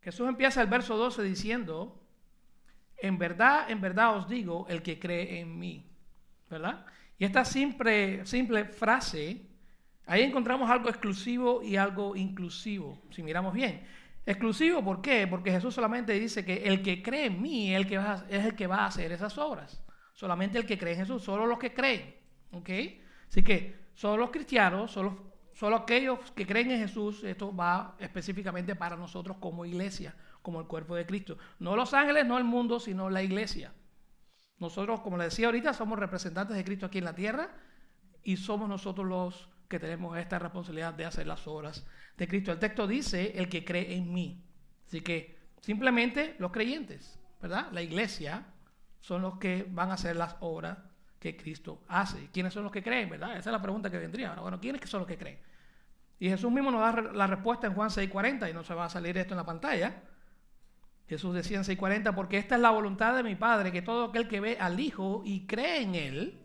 Jesús empieza el verso 12 diciendo, en verdad os digo, el que cree en mí, ¿verdad? Y esta simple frase, ahí encontramos algo exclusivo y algo inclusivo, si miramos bien. Exclusivo, ¿por qué? Porque Jesús solamente dice que el que cree en mí es el que va a hacer esas obras. Solamente el que cree en Jesús, solo los que creen, ¿ok? Así que solo los cristianos, solo aquellos que creen en Jesús, esto va específicamente para nosotros como iglesia, como el cuerpo de Cristo. No los ángeles, no el mundo, sino la iglesia. Nosotros, como le decía ahorita, somos representantes de Cristo aquí en la tierra y somos nosotros los que tenemos esta responsabilidad de hacer las obras de Cristo. El texto dice, el que cree en mí. Así que simplemente los creyentes, ¿verdad? La iglesia son los que van a hacer las obras que Cristo hace. ¿Quiénes son los que creen, verdad? Esa es la pregunta que vendría. Ahora, bueno, ¿quiénes son los que creen? Y Jesús mismo nos da la respuesta en Juan 6:40 y no se va a salir esto en la pantalla. Jesús decía en 6:40, porque esta es la voluntad de mi Padre, que todo aquel que ve al Hijo y cree en Él,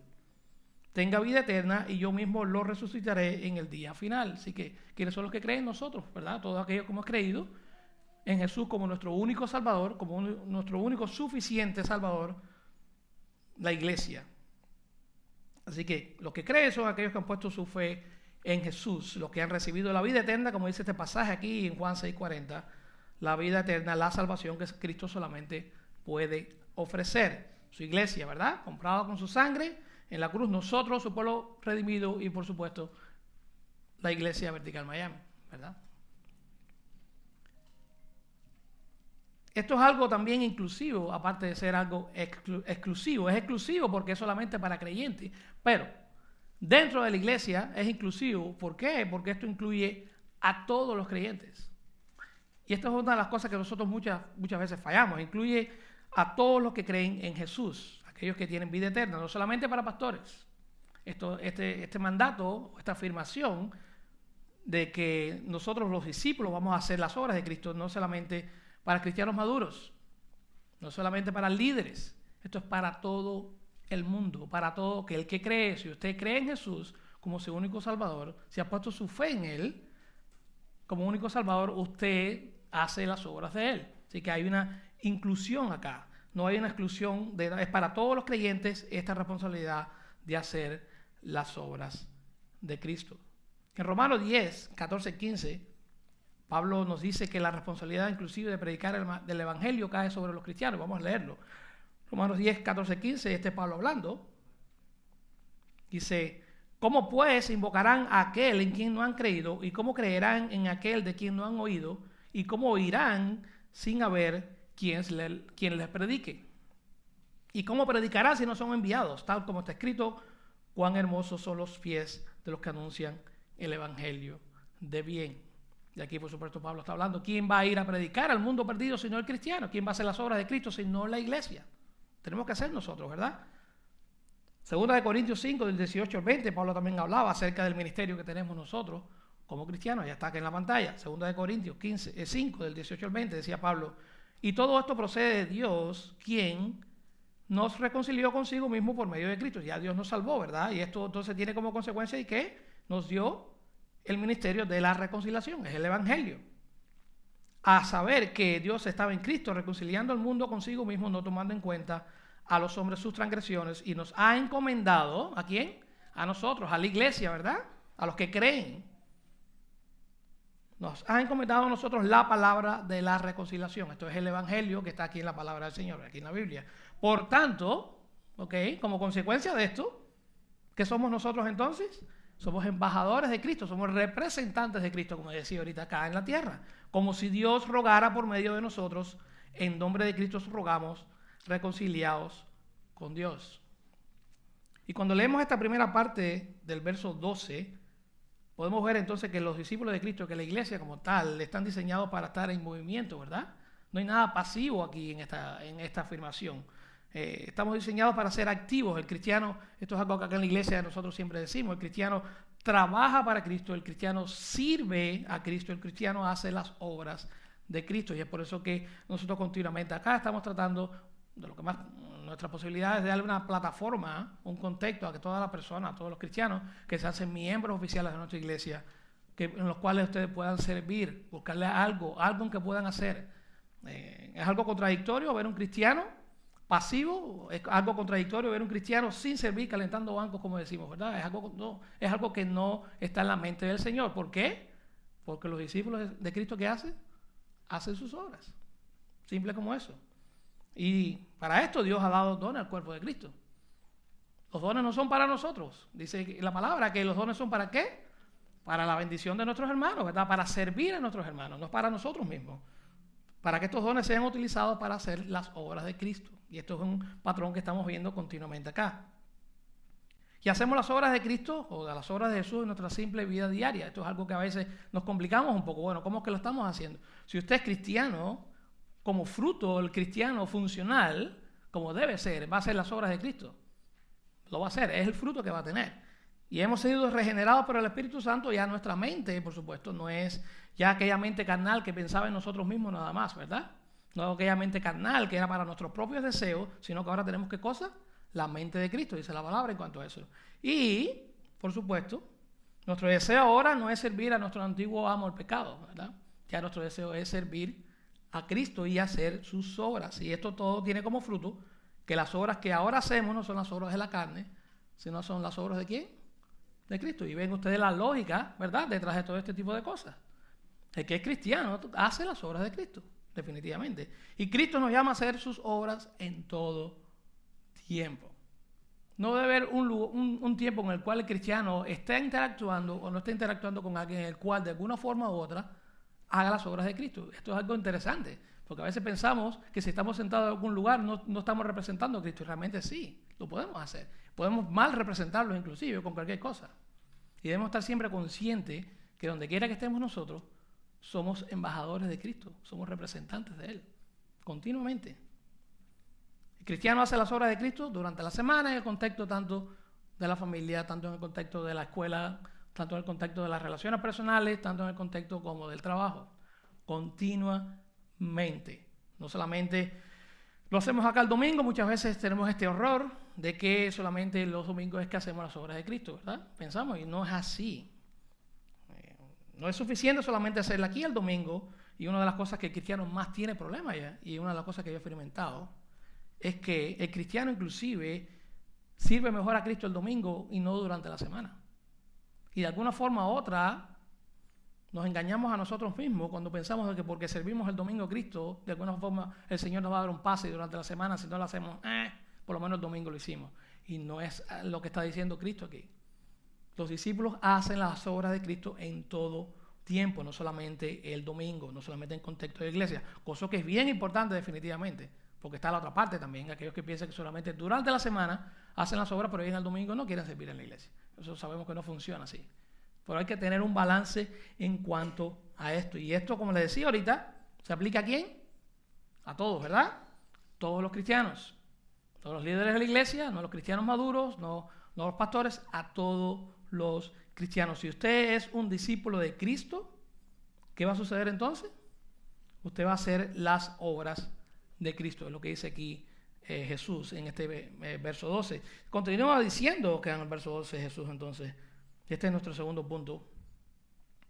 tenga vida eterna y yo mismo lo resucitaré en el día final. Así que, ¿quiénes son los que creen? Nosotros, ¿verdad? Todos aquellos que hemos creído en Jesús como nuestro único Salvador, como nuestro único suficiente Salvador, la iglesia. Así que los que creen son aquellos que han puesto su fe en Jesús, los que han recibido la vida eterna, como dice este pasaje aquí en Juan 6:40, la vida eterna, la salvación que Cristo solamente puede ofrecer. Su iglesia, ¿verdad? Comprada con su sangre en la cruz, nosotros, su pueblo redimido y por supuesto la iglesia Vertical Miami, ¿verdad? Esto es algo también inclusivo, aparte de ser algo exclusivo. Es exclusivo porque es solamente para creyentes, pero dentro de la iglesia es inclusivo. ¿Por qué? Porque esto incluye a todos los creyentes. Y esta es una de las cosas que nosotros muchas veces fallamos. Incluye a todos los que creen en Jesús, aquellos que tienen vida eterna, no solamente para pastores. Este mandato, esta afirmación de que nosotros los discípulos vamos a hacer las obras de Cristo, no solamente para cristianos maduros, no solamente para líderes, esto es para todo el mundo, para todo el que cree. Si usted cree en Jesús como su único Salvador, si ha puesto su fe en Él como único Salvador, usted hace las obras de Él. Así que hay una inclusión acá, no hay una exclusión, es para todos los creyentes esta responsabilidad de hacer las obras de Cristo. En Romanos 10, 14, 15, Pablo nos dice que la responsabilidad inclusive de predicar del Evangelio cae sobre los cristianos. Vamos a leerlo. Romanos 10, 14, 15, este es Pablo hablando. Dice, ¿cómo pues invocarán a aquel en quien no han creído? ¿Y cómo creerán en aquel de quien no han oído? ¿Y cómo oirán sin haber quien les predique? ¿Y cómo predicarán si no son enviados? Tal como está escrito, cuán hermosos son los pies de los que anuncian el Evangelio de bien. Y aquí, por supuesto, Pablo está hablando, ¿quién va a ir a predicar al mundo perdido si no el cristiano? ¿Quién va a hacer las obras de Cristo si no la iglesia? Tenemos que hacer nosotros, ¿verdad? Segunda de Corintios 5, del 18 al 20, Pablo también hablaba acerca del ministerio que tenemos nosotros como cristianos. Ya está aquí en la pantalla. Segunda de Corintios 5, del 18 al 20, decía Pablo, y todo esto procede de Dios, quien nos reconcilió consigo mismo por medio de Cristo. Ya Dios nos salvó, ¿verdad? Y esto entonces tiene como consecuencia de que nos dio el ministerio de la reconciliación, es el Evangelio. A saber que Dios estaba en Cristo reconciliando al mundo consigo mismo, no tomando en cuenta a los hombres sus transgresiones, y nos ha encomendado, ¿a quién? A nosotros, a la iglesia, ¿verdad? A los que creen. Nos ha encomendado a nosotros la palabra de la reconciliación. Esto es el Evangelio que está aquí en la palabra del Señor, aquí en la Biblia. Por tanto, como consecuencia de esto, ¿qué somos nosotros entonces? Somos embajadores de Cristo, somos representantes de Cristo, como decía ahorita acá en la tierra. Como si Dios rogara por medio de nosotros, en nombre de Cristo rogamos, reconciliados con Dios. Y cuando leemos esta primera parte del verso 12, podemos ver entonces que los discípulos de Cristo, que la iglesia como tal, están diseñados para estar en movimiento, ¿verdad? No hay nada pasivo aquí en esta afirmación. Estamos diseñados para ser activos. El cristiano, esto es algo que acá en la iglesia nosotros siempre decimos, el cristiano trabaja para Cristo, el cristiano sirve a Cristo, el cristiano hace las obras de Cristo. Y es por eso que nosotros continuamente acá estamos tratando de lo que más nuestras posibilidades de darle una plataforma, un contexto a que todas las personas, a todos los cristianos que se hacen miembros oficiales de nuestra iglesia, en los cuales ustedes puedan servir, buscarle algo en que puedan hacer Es algo contradictorio ver un cristiano pasivo, es algo contradictorio ver un cristiano sin servir, calentando bancos, como decimos, ¿verdad? Es algo que no está en la mente del Señor. ¿Por qué? Porque los discípulos de Cristo, ¿qué hacen? Hacen sus obras. Simple como eso. Y para esto Dios ha dado dones al cuerpo de Cristo. Los dones no son para nosotros. Dice la palabra que los dones son ¿para qué? Para la bendición de nuestros hermanos, ¿verdad? Para servir a nuestros hermanos, no para nosotros mismos. Para que estos dones sean utilizados para hacer las obras de Cristo. Y esto es un patrón que estamos viendo continuamente acá. Y hacemos las obras de Cristo o de las obras de Jesús en nuestra simple vida diaria. Esto es algo que a veces nos complicamos un poco. Bueno, ¿cómo es que lo estamos haciendo? Si usted es cristiano, como fruto del cristiano funcional, como debe ser, va a hacer las obras de Cristo. Lo va a hacer, es el fruto que va a tener. Y hemos sido regenerados por el Espíritu Santo. Ya nuestra mente, por supuesto, no es ya aquella mente carnal que pensaba en nosotros mismos nada más, ¿verdad? No aquella mente carnal que era para nuestros propios deseos, sino que ahora tenemos ¿qué cosa? La mente de Cristo, dice la palabra en cuanto a eso. Y, por supuesto, nuestro deseo ahora no es servir a nuestro antiguo amo el pecado, ¿verdad? Ya nuestro deseo es servir a Cristo y hacer sus obras. Y esto todo tiene como fruto que las obras que ahora hacemos no son las obras de la carne, sino son las obras ¿de quién? De Cristo. Y ven ustedes la lógica, ¿verdad?, detrás de todo este tipo de cosas. El que es cristiano hace las obras de Cristo, definitivamente. Y Cristo nos llama a hacer sus obras en todo tiempo. No debe haber un tiempo en el cual el cristiano esté interactuando o no esté interactuando con alguien en el cual de alguna forma u otra haga las obras de Cristo. Esto es algo interesante, porque a veces pensamos que si estamos sentados en algún lugar no estamos representando a Cristo. Y realmente sí, lo podemos hacer. Podemos mal representarlo inclusive con cualquier cosa. Y debemos estar siempre conscientes que donde quiera que estemos nosotros, somos embajadores de Cristo, somos representantes de Él, continuamente. El cristiano hace las obras de Cristo durante la semana en el contexto tanto de la familia, tanto en el contexto de la escuela, tanto en el contexto de las relaciones personales, tanto en el contexto como del trabajo, continuamente. No solamente lo hacemos acá el domingo, muchas veces tenemos este horror de que solamente los domingos es que hacemos las obras de Cristo, ¿verdad? Pensamos, y no es así. No es suficiente solamente hacerla aquí el domingo, y una de las cosas que el cristiano más tiene problemas ya, y una de las cosas que yo he experimentado, es que el cristiano inclusive sirve mejor a Cristo el domingo y no durante la semana. Y de alguna forma u otra nos engañamos a nosotros mismos cuando pensamos de que porque servimos el domingo a Cristo, de alguna forma el Señor nos va a dar un pase durante la semana, si no lo hacemos, por lo menos el domingo lo hicimos. Y no es lo que está diciendo Cristo aquí. Los discípulos hacen las obras de Cristo en todo tiempo, no solamente el domingo, no solamente en contexto de iglesia, cosa que es bien importante definitivamente, porque está la otra parte también, aquellos que piensan que solamente durante la semana hacen las obras, pero en el domingo no quieren servir en la iglesia. Eso sabemos que no funciona así. Pero hay que tener un balance en cuanto a esto. Y esto, como les decía ahorita, ¿se aplica a quién? A todos, ¿verdad? Todos los cristianos, todos los líderes de la iglesia, no los cristianos maduros, no los pastores, a todos los cristianos. Si usted es un discípulo de Cristo, ¿qué va a suceder entonces? Usted va a hacer las obras de Cristo, es lo que dice aquí Jesús en este verso 12. Continúa diciendo que en el verso 12 Jesús entonces, este es nuestro segundo punto,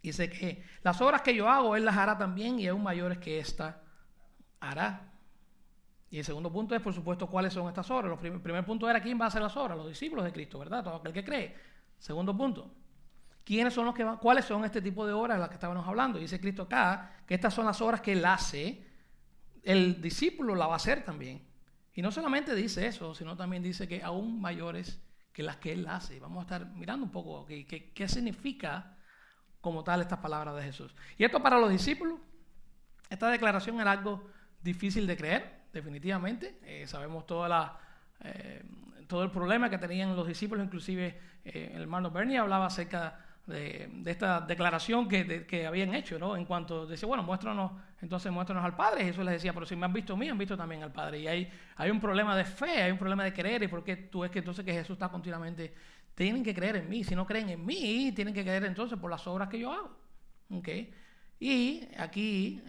dice que las obras que yo hago, Él las hará también y aún mayores que ésta hará. Y el segundo punto es, por supuesto, cuáles son estas obras. El primer punto era quién va a hacer las obras, los discípulos de Cristo, ¿verdad? Todo aquel que cree. Segundo punto, ¿quiénes son los que van? ¿Cuáles son este tipo de obras de las que estábamos hablando? Dice Cristo acá que estas son las obras que Él hace, el discípulo la va a hacer también. Y no solamente dice eso, sino también dice que aún mayores que las que Él hace. Vamos a estar mirando un poco qué significa como tal estas palabras de Jesús. Y esto para los discípulos, esta declaración era algo difícil de creer, definitivamente. Sabemos todo el problema que tenían los discípulos, inclusive el hermano Bernie hablaba acerca de esta declaración que habían hecho, ¿no? En cuanto decía, bueno, muéstranos al Padre. Jesús les decía, pero si me han visto a mí, han visto también al Padre. Y hay un problema de fe, hay un problema de creer. ¿Y por qué tú ves que entonces que Jesús está continuamente? Tienen que creer en mí. Si no creen en mí, tienen que creer entonces por las obras que yo hago. ¿Okay? Y aquí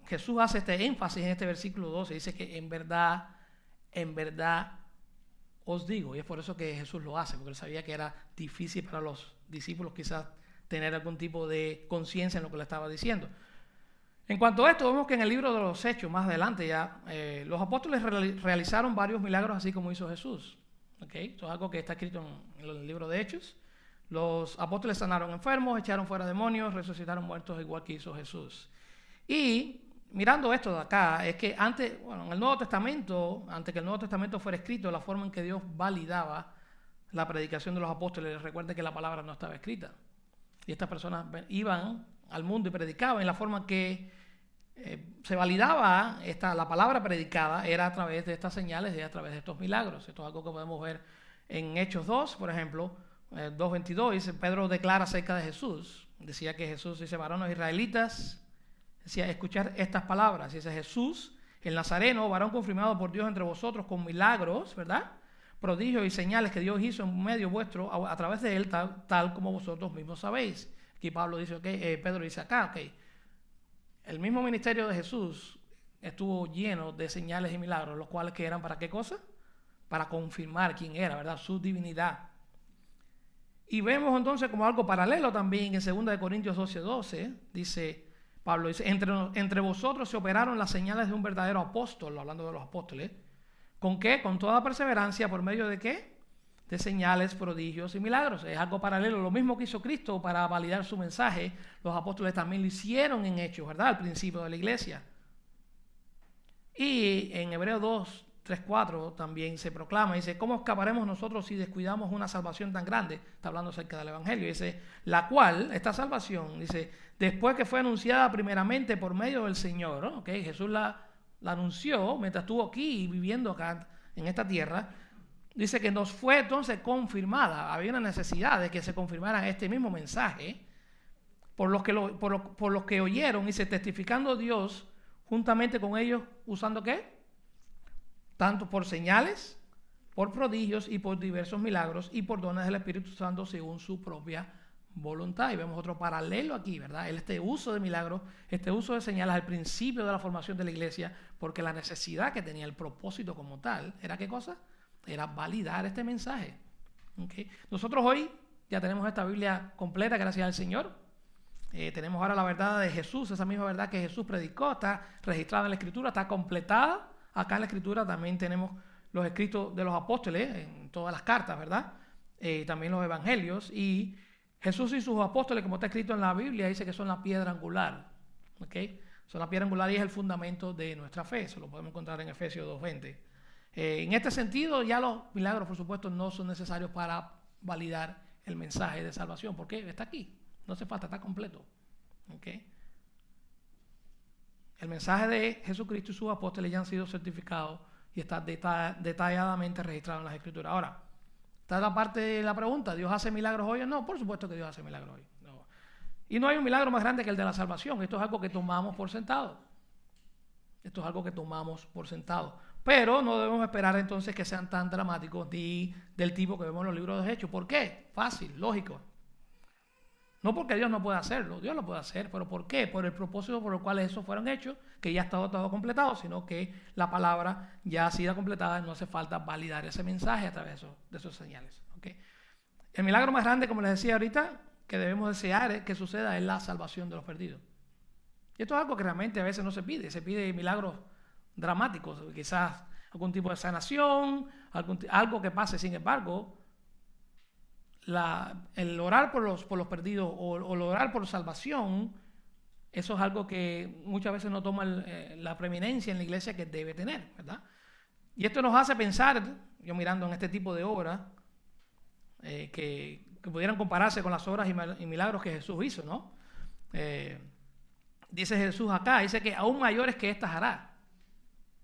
Jesús hace este énfasis en este versículo 12. Dice que en verdad os digo, y es por eso que Jesús lo hace, porque él sabía que era difícil para los discípulos quizás tener algún tipo de conciencia en lo que le estaba diciendo. En cuanto a esto, vemos que en el libro de los Hechos, más adelante ya, los apóstoles realizaron varios milagros así como hizo Jesús. ¿Okay? Esto es algo que está escrito en el libro de Hechos. Los apóstoles sanaron enfermos, echaron fuera demonios, resucitaron muertos igual que hizo Jesús. Y mirando esto de acá, es que en el Nuevo Testamento, antes que el Nuevo Testamento fuera escrito, la forma en que Dios validaba la predicación de los apóstoles, recuerde que la palabra no estaba escrita. Y estas personas iban al mundo y predicaban, y la forma que se validaba la palabra predicada era a través de estas señales y a través de estos milagros. Esto es algo que podemos ver en Hechos 2, por ejemplo, 2:22, dice, Pedro declara acerca de Jesús. Decía que Jesús, dice, varones israelitas, decía, escuchar estas palabras. Dice, Jesús, el Nazareno, varón confirmado por Dios entre vosotros con milagros, ¿verdad? Prodigios y señales que Dios hizo en medio vuestro a través de él, tal como vosotros mismos sabéis. Aquí Pablo dice, Pedro dice acá, el mismo ministerio de Jesús estuvo lleno de señales y milagros, los cuales que eran ¿para qué cosa? Para confirmar quién era, ¿verdad? Su divinidad. Y vemos entonces como algo paralelo también en 2 Corintios 12:12, dice Pablo, dice, entre vosotros se operaron las señales de un verdadero apóstol, hablando de los apóstoles, ¿con qué? Con toda perseverancia, ¿por medio de qué? De señales, prodigios y milagros. Es algo paralelo. Lo mismo que hizo Cristo para validar su mensaje, los apóstoles también lo hicieron en Hechos, ¿verdad? Al principio de la iglesia. Y en Hebreos 2:3-4 también se proclama, dice, ¿cómo escaparemos nosotros si descuidamos una salvación tan grande? Está hablando acerca del Evangelio. Dice, la cual, esta salvación, dice, después que fue anunciada primeramente por medio del Señor, ¿no? ¿Okay? Jesús la anunció mientras estuvo aquí viviendo acá en esta tierra. Dice que nos fue entonces confirmada. Había una necesidad de que se confirmara este mismo mensaje por los que oyeron, dice, testificando Dios juntamente con ellos, usando ¿qué? Tanto por señales, por prodigios y por diversos milagros y por dones del Espíritu Santo según su propia voluntad. Y vemos otro paralelo aquí, ¿verdad? Este uso de milagros, este uso de señales al principio de la formación de la iglesia, porque la necesidad que tenía, el propósito como tal, ¿era qué cosa? Era validar este mensaje. ¿Okay? Nosotros hoy ya tenemos esta Biblia completa, gracias al Señor. Tenemos ahora la verdad de Jesús, esa misma verdad que Jesús predicó, está registrada en la Escritura, está completada. Acá en la Escritura también tenemos los escritos de los apóstoles, en todas las cartas, ¿verdad? También los evangelios. Y Jesús y sus apóstoles, como está escrito en la Biblia, dice que son la piedra angular. ¿Okay? Son la piedra angular y es el fundamento de nuestra fe. Eso lo podemos encontrar en Efesios 2:20. En este sentido, ya los milagros, por supuesto, no son necesarios para validar el mensaje de salvación, porque está aquí, no hace falta, está completo. ¿Okay? El mensaje de Jesucristo y sus apóstoles ya han sido certificados y está detalladamente registrado en las Escrituras. Ahora, está la parte de la pregunta, ¿Dios hace milagros hoy o no? Por supuesto que Dios hace milagros hoy. No. Y no hay un milagro más grande que el de la salvación. Esto es algo que tomamos por sentado. Esto es algo que tomamos por sentado. Pero no debemos esperar entonces que sean tan dramáticos ni del tipo que vemos en los libros de Hechos. ¿Por qué? Fácil, lógico. No porque Dios no pueda hacerlo, Dios lo puede hacer, pero ¿por qué? Por el propósito por el cual esos fueron hechos, que ya está todo completado, sino que la palabra ya ha sido completada y no hace falta validar ese mensaje a través de esos señales. ¿Okay? El milagro más grande, como les decía ahorita, que debemos desear que suceda es la salvación de los perdidos. Y esto es algo que realmente a veces no se pide milagros dramáticos, quizás algún tipo de sanación, algo que pase. Sin embargo, el orar por los perdidos o el orar por salvación, eso es algo que muchas veces no toma la preeminencia en la iglesia que debe tener, ¿verdad? Y esto nos hace pensar, yo mirando en este tipo de obras, que pudieran compararse con las obras y milagros que Jesús hizo, ¿no? Dice Jesús acá, dice que aún mayores que estas hará.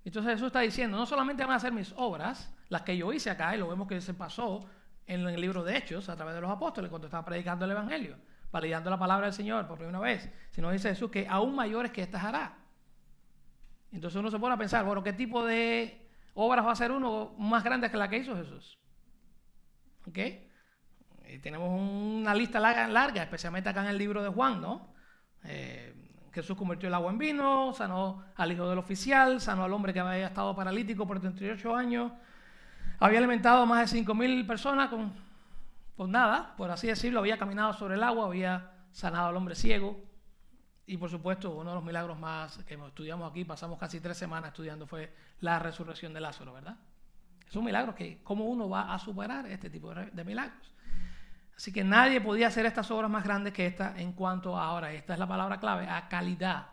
Entonces Jesús está diciendo, no solamente van a hacer mis obras, las que yo hice acá, y lo vemos que se pasó en el libro de Hechos a través de los apóstoles cuando estaba predicando el Evangelio, validando la palabra del Señor por primera vez, sino dice Jesús que aún mayores que estas hará. Entonces uno se pone a pensar, bueno, ¿qué tipo de obras va a hacer uno más grande que la que hizo Jesús? ¿Ok? Tenemos una lista larga, especialmente acá en el libro de Juan, ¿no? Jesús convirtió el agua en vino, sanó al hijo del oficial, sanó al hombre que había estado paralítico por 38 años, había alimentado a más de 5,000 personas con nada, por así decirlo, había caminado sobre el agua, había sanado al hombre ciego Y por supuesto, uno de los milagros más que estudiamos aquí, pasamos casi 3 semanas estudiando, fue la resurrección de Lázaro, ¿verdad? Es un milagro que cómo uno va a superar este tipo de milagros. Así que nadie podía hacer estas obras más grandes que esta en cuanto a, ahora, esta es la palabra clave, a calidad.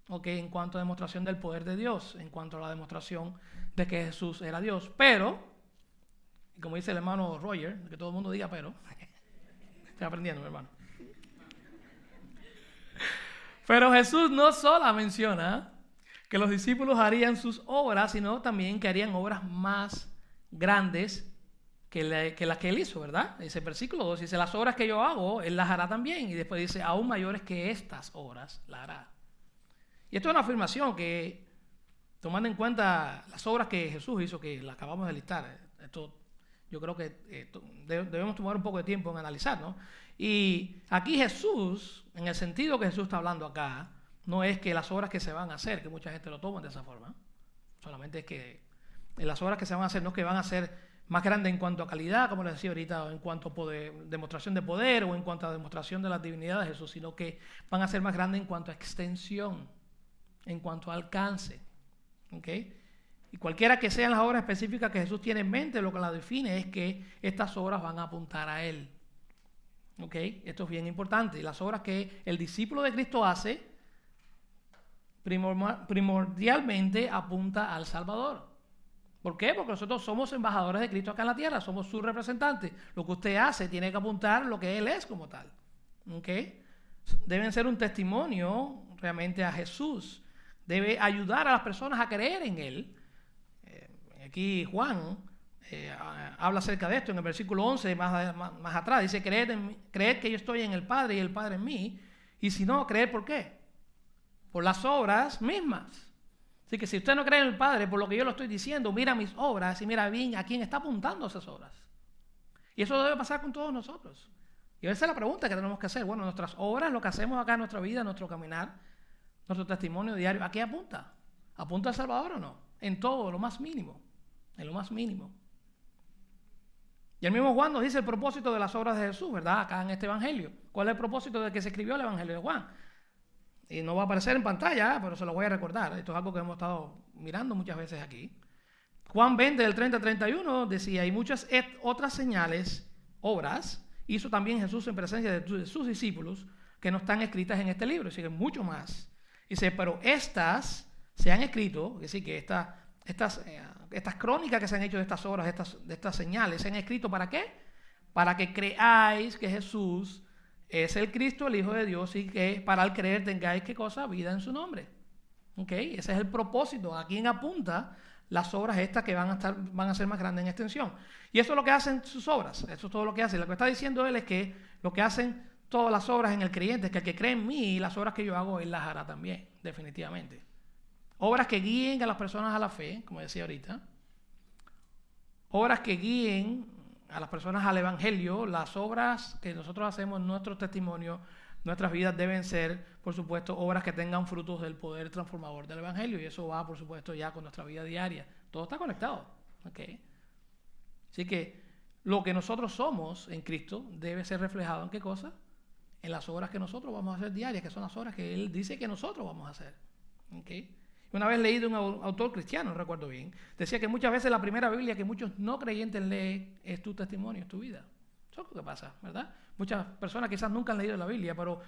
Okay, en cuanto a demostración del poder de Dios, en cuanto a la demostración de que Jesús era Dios. Pero, como dice el hermano Roger, que todo el mundo diga pero, estoy aprendiendo, mi hermano. Pero Jesús no solo menciona que los discípulos harían sus obras, sino también que harían obras más grandes que las que él hizo, ¿verdad? Dice el versículo 2, dice, las obras que yo hago, él las hará también. Y después dice, aún mayores que estas obras las hará. Y esto es una afirmación que, tomando en cuenta las obras que Jesús hizo, que las acabamos de listar, esto yo creo que debemos tomar un poco de tiempo en analizar, ¿no? Y aquí Jesús, en el sentido que Jesús está hablando acá, no es que las obras que se van a hacer, que mucha gente lo toma de esa forma, solamente es que las obras que se van a hacer no es que van a ser más grandes en cuanto a calidad, como les decía ahorita, o en cuanto a demostración de poder, o en cuanto a demostración de la divinidad de Jesús, sino que van a ser más grandes en cuanto a extensión, en cuanto a alcance. ¿Okay? Y cualquiera que sean las obras específicas que Jesús tiene en mente, lo que la define es que estas obras van a apuntar a Él. ¿Okay? Esto es bien importante. Y las obras que el discípulo de Cristo hace, primordialmente apunta al Salvador. ¿Por qué? Porque nosotros somos embajadores de Cristo acá en la tierra, somos sus representantes. Lo que usted hace tiene que apuntar lo que Él es como tal. ¿Okay? Deben ser un testimonio realmente a Jesús. Debe ayudar a las personas a creer en Él. Aquí Juan habla acerca de esto en el versículo 11, más atrás. Dice, creed que yo estoy en el Padre y el Padre en mí. Y si no, creed ¿por qué? Por las obras mismas. Así que si usted no cree en el Padre, por lo que yo lo estoy diciendo, mira mis obras y mira bien a quién está apuntando esas obras. Y eso debe pasar con todos nosotros. Y esa es la pregunta que tenemos que hacer. Bueno, nuestras obras, lo que hacemos acá en nuestra vida, en nuestro caminar, nuestro testimonio diario, ¿a qué apunta? ¿Apunta al Salvador o no? En todo, lo más mínimo. En lo más mínimo. Y el mismo Juan nos dice el propósito de las obras de Jesús, ¿verdad? Acá en este evangelio. ¿Cuál es el propósito de que se escribió el evangelio de Juan? Y no va a aparecer en pantalla, pero se lo voy a recordar. Esto es algo que hemos estado mirando muchas veces aquí. Juan 20, del 30 al 31, decía, y muchas otras señales, obras, hizo también Jesús en presencia de sus discípulos, que no están escritas en este libro, siguen mucho más. Dice, pero estas se han escrito, es decir, que estas crónicas que se han hecho de estas obras, de estas señales, se han escrito ¿para qué? Para que creáis que Jesús es el Cristo, el Hijo de Dios, y que para al creer tengáis ¿qué cosa? Vida en su nombre. ¿Okay? Ese es el propósito. ¿A quién apunta las obras estas que van a ser más grandes en extensión? Y eso es lo que hacen sus obras. Eso es todo lo que hacen. Lo que está diciendo él es que lo que hacen todas las obras en el creyente es que el que cree en mí, las obras que yo hago, él las hará también, definitivamente. Obras que guíen a las personas a la fe, como decía ahorita. Obras que guíen a las personas al evangelio. Las obras que nosotros hacemos en nuestro testimonio, nuestras vidas deben ser, por supuesto, obras que tengan frutos del poder transformador del evangelio. Y eso va, por supuesto, ya con nuestra vida diaria. Todo está conectado. ¿Okay? Así que lo que nosotros somos en Cristo debe ser reflejado en ¿qué cosa? En las obras que nosotros vamos a hacer diarias, que son las obras que Él dice que nosotros vamos a hacer. ¿Okay? Una vez leí de un autor cristiano, no recuerdo bien, decía que muchas veces la primera Biblia que muchos no creyentes leen es tu testimonio, es tu vida. Eso es lo que pasa, ¿verdad? Muchas personas quizás nunca han leído la Biblia, pero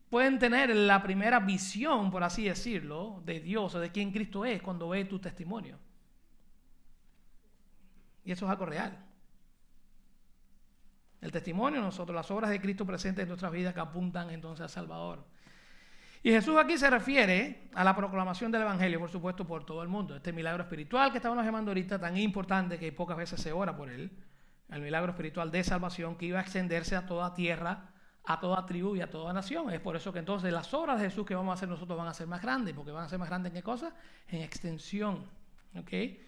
pueden tener la primera visión, por así decirlo, de Dios o de quién Cristo es cuando ve tu testimonio. Y eso es algo real. El testimonio, nosotros, las obras de Cristo presentes en nuestras vidas que apuntan entonces al Salvador. Y Jesús aquí se refiere a la proclamación del Evangelio, por supuesto, por todo el mundo. Este milagro espiritual que estábamos llamando ahorita, tan importante que pocas veces se ora por él, el milagro espiritual de salvación que iba a extenderse a toda tierra, a toda tribu y a toda nación. Es por eso que entonces las obras de Jesús que vamos a hacer nosotros van a ser más grandes, porque van a ser más grandes ¿en qué cosa? En extensión. ¿Okay?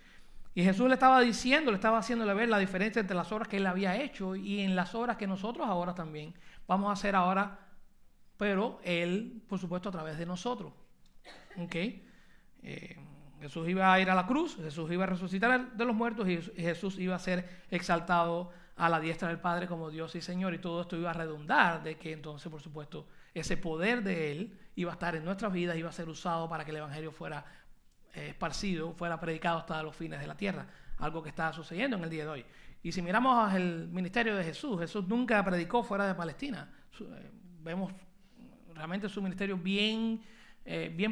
Y Jesús le estaba diciendo, le estaba haciéndole ver la diferencia entre las obras que él había hecho y en las obras que nosotros ahora también vamos a hacer ahora, pero él, por supuesto, a través de nosotros. ¿Okay? Jesús iba a ir a la cruz, Jesús iba a resucitar de los muertos y Jesús iba a ser exaltado a la diestra del Padre como Dios y Señor, y todo esto iba a redundar de que entonces, por supuesto, ese poder de Él iba a estar en nuestras vidas, iba a ser usado para que el Evangelio fuera esparcido, fuera predicado hasta los fines de la tierra, algo que está sucediendo en el día de hoy. Y si miramos el ministerio de Jesús, Jesús nunca predicó fuera de Palestina. Vemos realmente su ministerio bien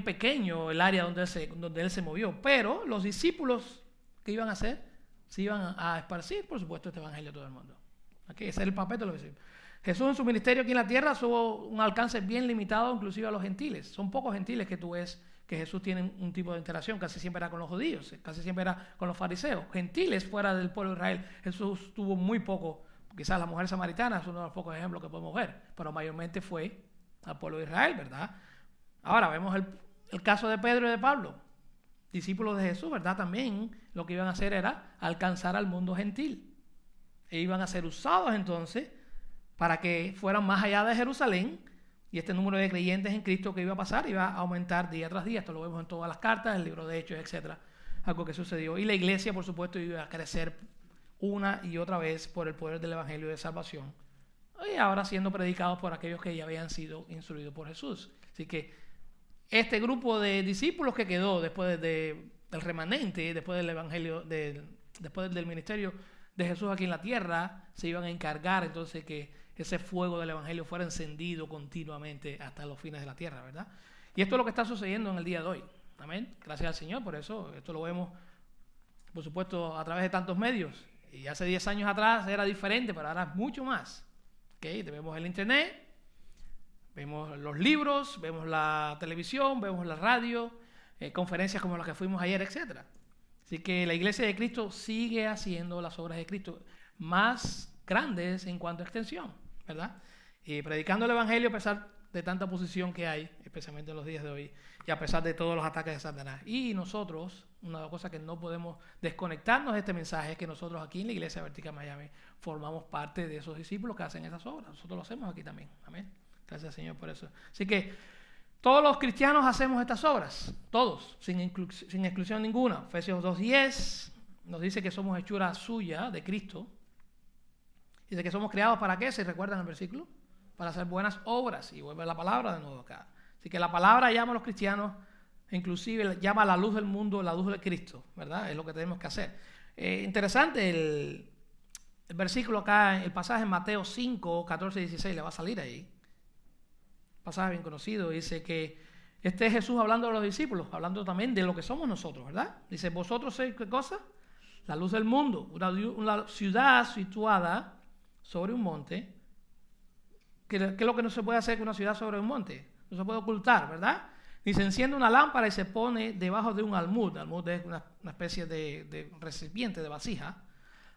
pequeño, el área donde él se movió, pero los discípulos, ¿qué iban a hacer? Se iban a esparcir, por supuesto, este evangelio a todo el mundo. Aquí, ese es el papel de los discípulos. Jesús en su ministerio aquí en la tierra tuvo un alcance bien limitado, inclusive a los gentiles. Son pocos gentiles que tú ves que Jesús tiene un tipo de interacción, casi siempre era con los judíos, casi siempre era con los fariseos. Gentiles fuera del pueblo de Israel, Jesús tuvo muy poco. Quizás la mujer samaritana es uno de los pocos ejemplos que podemos ver, pero mayormente fue al pueblo de Israel, ¿verdad? Ahora vemos el caso de Pedro y de Pablo, discípulos de Jesús, ¿verdad? También lo que iban a hacer era alcanzar al mundo gentil. E iban a ser usados entonces para que fueran más allá de Jerusalén, y este número de creyentes en Cristo que iba a pasar iba a aumentar día tras día. Esto lo vemos en todas las cartas, el libro de Hechos, etcétera. Algo que sucedió. Y la iglesia, por supuesto, iba a crecer una y otra vez por el poder del evangelio de salvación. Y ahora siendo predicados por aquellos que ya habían sido instruidos por Jesús. Así que este grupo de discípulos que quedó después del remanente, después del evangelio, después del ministerio de Jesús aquí en la tierra, se iban a encargar entonces que ese fuego del evangelio fuera encendido continuamente hasta los fines de la tierra, ¿verdad? Y esto es lo que está sucediendo en el día de hoy. Amén. Gracias al Señor por eso. Esto lo vemos, por supuesto, a través de tantos medios. Y hace 10 años atrás era diferente, pero ahora es mucho más. ¿Okay? Vemos el internet, vemos los libros, vemos la televisión, vemos la radio, conferencias como las que fuimos ayer, etc. Así que la Iglesia de Cristo sigue haciendo las obras de Cristo más grandes en cuanto a extensión, ¿verdad? Y predicando el Evangelio a pesar de tanta oposición que hay, especialmente en los días de hoy, y a pesar de todos los ataques de Satanás. Y nosotros, una cosa que no podemos desconectarnos de este mensaje es que nosotros aquí en la Iglesia Vertical Miami formamos parte de esos discípulos que hacen esas obras. Nosotros lo hacemos aquí también. Amén. Gracias al Señor por eso. Así que todos los cristianos hacemos estas obras, todos, sin exclusión ninguna. Efesios 2:10 nos dice que somos hechura suya de Cristo. Dice que somos creados ¿para qué? ¿Se recuerdan el versículo? Para hacer buenas obras. Y vuelve la palabra de nuevo acá. Así que la palabra llama a los cristianos, inclusive llama a la luz del mundo, la luz de Cristo, ¿verdad? Es lo que tenemos que hacer. Interesante el versículo acá, el pasaje en Mateo 5, 14 y 16, le va a salir ahí. Pasaje bien conocido, dice que este es Jesús hablando de los discípulos, hablando también de lo que somos nosotros, ¿verdad? Dice, vosotros sois ¿qué cosa? La luz del mundo, una ciudad situada sobre un monte. ¿Qué es lo que no se puede hacer con una ciudad sobre un monte? No se puede ocultar, ¿verdad? Dice, enciende una lámpara y se pone debajo de un almud. Almud es una especie de recipiente, de vasija,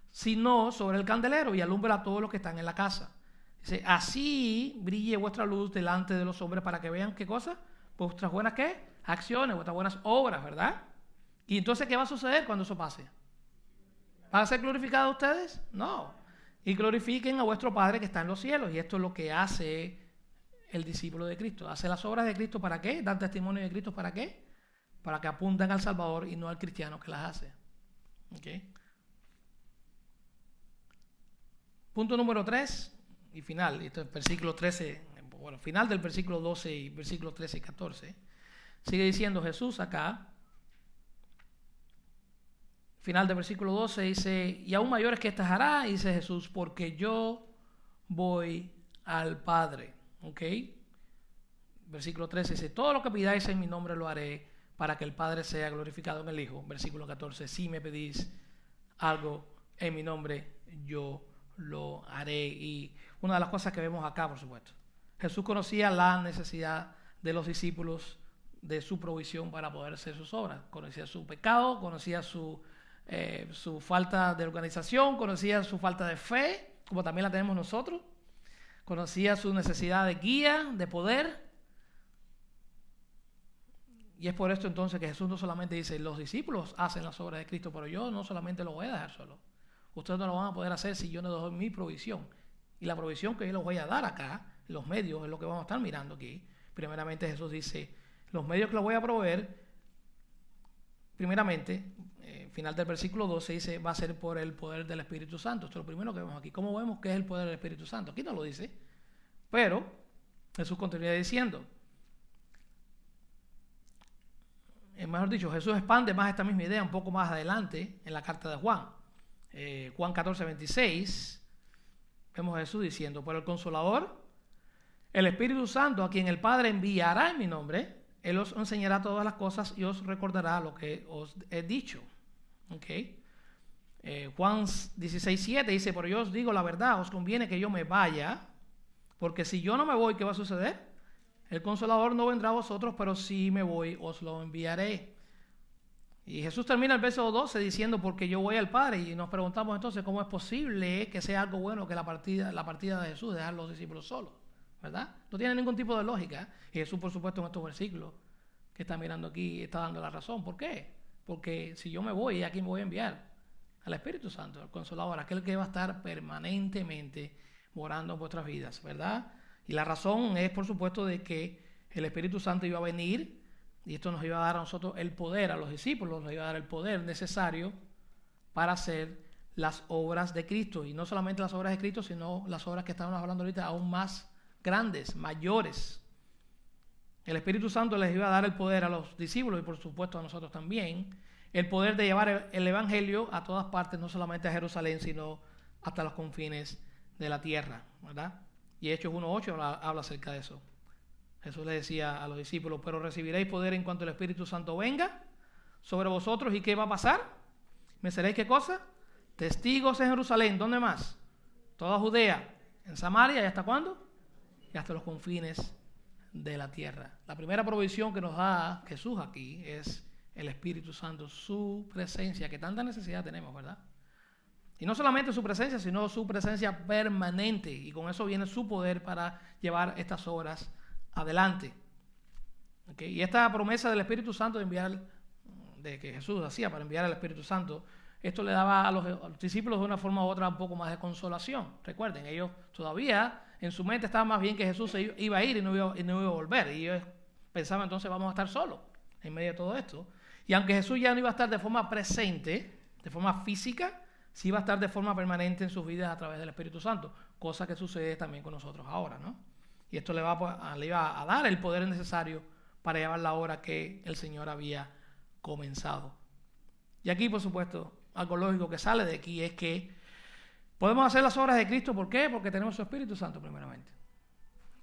sino sobre el candelero y alumbra a todos los que están en la casa. Dice, así brille vuestra luz delante de los hombres para que vean ¿qué cosa? Vuestras buenas ¿qué? Acciones, vuestras buenas obras, ¿verdad? Y entonces, ¿qué va a suceder cuando eso pase? ¿Van a ser glorificados ustedes? No. Y glorifiquen a vuestro Padre que está en los cielos. Y esto es lo que hace el discípulo de Cristo. Hace las obras de Cristo ¿para qué? Dan testimonio de Cristo ¿para qué? Para que apunten al Salvador y no al cristiano que las hace. ¿Okay? Punto número 3 y final. Esto es versículo 13. Bueno, final del versículo 12 y versículos 13 y 14. Sigue diciendo Jesús acá. Final del versículo 12 dice, y aún mayores que estas hará, dice Jesús, porque yo voy al Padre. ¿Ok? Versículo 13 dice, todo lo que pidáis en mi nombre lo haré para que el Padre sea glorificado en el Hijo. Versículo 14, si me pedís algo en mi nombre, yo lo haré. Y una de las cosas que vemos acá, por supuesto, Jesús conocía la necesidad de los discípulos de su provisión para poder hacer sus obras. Conocía su pecado, conocía su falta de organización, conocía su falta de fe, como también la tenemos nosotros, conocía su necesidad de guía, de poder. Y es por esto entonces que Jesús no solamente dice, los discípulos hacen las obras de Cristo, pero yo no solamente lo voy a dejar solo. Ustedes no lo van a poder hacer si yo no doy mi provisión. Y la provisión que yo les voy a dar acá, los medios, es lo que vamos a estar mirando aquí. Primeramente Jesús dice, los medios que les voy a proveer, primeramente, final del versículo 12 dice, va a ser por el poder del Espíritu Santo. Esto es lo primero que vemos aquí. ¿Cómo vemos qué es el poder del Espíritu Santo? Aquí no lo dice, pero Jesús continúa diciendo, mejor dicho, Jesús expande más esta misma idea un poco más adelante en la carta de Juan. Juan 14:26, vemos a Jesús diciendo, pero el Consolador, el Espíritu Santo, a quien el Padre enviará en mi nombre, Él os enseñará todas las cosas y os recordará lo que os he dicho. Okay. Juan 16:7 dice, pero yo os digo la verdad, os conviene que yo me vaya, porque si yo no me voy, ¿qué va a suceder? El Consolador no vendrá a vosotros, pero si me voy, os lo enviaré. Y Jesús termina el verso 12 diciendo, porque yo voy al Padre, y nos preguntamos entonces, ¿cómo es posible que sea algo bueno que la partida de Jesús, dejar a los discípulos solos? ¿Verdad? No tiene ningún tipo de lógica. Y Jesús, por supuesto, en estos versículos que está mirando aquí, está dando la razón. ¿Por qué? Porque si yo me voy, ¿a quién me voy a enviar? Al Espíritu Santo, al Consolador, aquel que va a estar permanentemente morando en vuestras vidas, ¿verdad? Y la razón es, por supuesto, de que el Espíritu Santo iba a venir y esto nos iba a dar a nosotros el poder, a los discípulos nos iba a dar el poder necesario para hacer las obras de Cristo. Y no solamente las obras de Cristo, sino las obras que estamos hablando ahorita aún más grandes, mayores. El Espíritu Santo les iba a dar el poder a los discípulos y por supuesto a nosotros también, el poder de llevar el Evangelio a todas partes, no solamente a Jerusalén, sino hasta los confines de la tierra, ¿verdad? Y Hechos 1:8 habla acerca de eso. Jesús le decía a los discípulos, pero recibiréis poder en cuanto el Espíritu Santo venga sobre vosotros. ¿Y qué va a pasar? ¿Me seréis qué cosa? Testigos en Jerusalén. ¿Dónde más? Toda Judea, en Samaria, ¿y hasta cuándo? Y hasta los confines de la tierra. La primera provisión que nos da Jesús aquí es el Espíritu Santo, su presencia, que tanta necesidad tenemos, ¿verdad? Y no solamente su presencia, sino su presencia permanente. Y con eso viene su poder para llevar estas obras adelante. Okay. Y esta promesa del Espíritu Santo de que Jesús hacía para enviar al Espíritu Santo, esto le daba a los discípulos de una forma u otra un poco más de consolación. Recuerden, ellos todavía en su mente estaba más bien que Jesús se iba a ir y no iba a volver. Y ellos pensaban entonces vamos a estar solos en medio de todo esto. Y aunque Jesús ya no iba a estar de forma presente, de forma física, sí iba a estar de forma permanente en sus vidas a través del Espíritu Santo, cosa que sucede también con nosotros ahora, ¿no? Y esto le iba a dar el poder necesario para llevar la obra que el Señor había comenzado. Y aquí, por supuesto, algo lógico que sale de aquí es que podemos hacer las obras de Cristo. ¿Por qué? Porque tenemos su Espíritu Santo primeramente.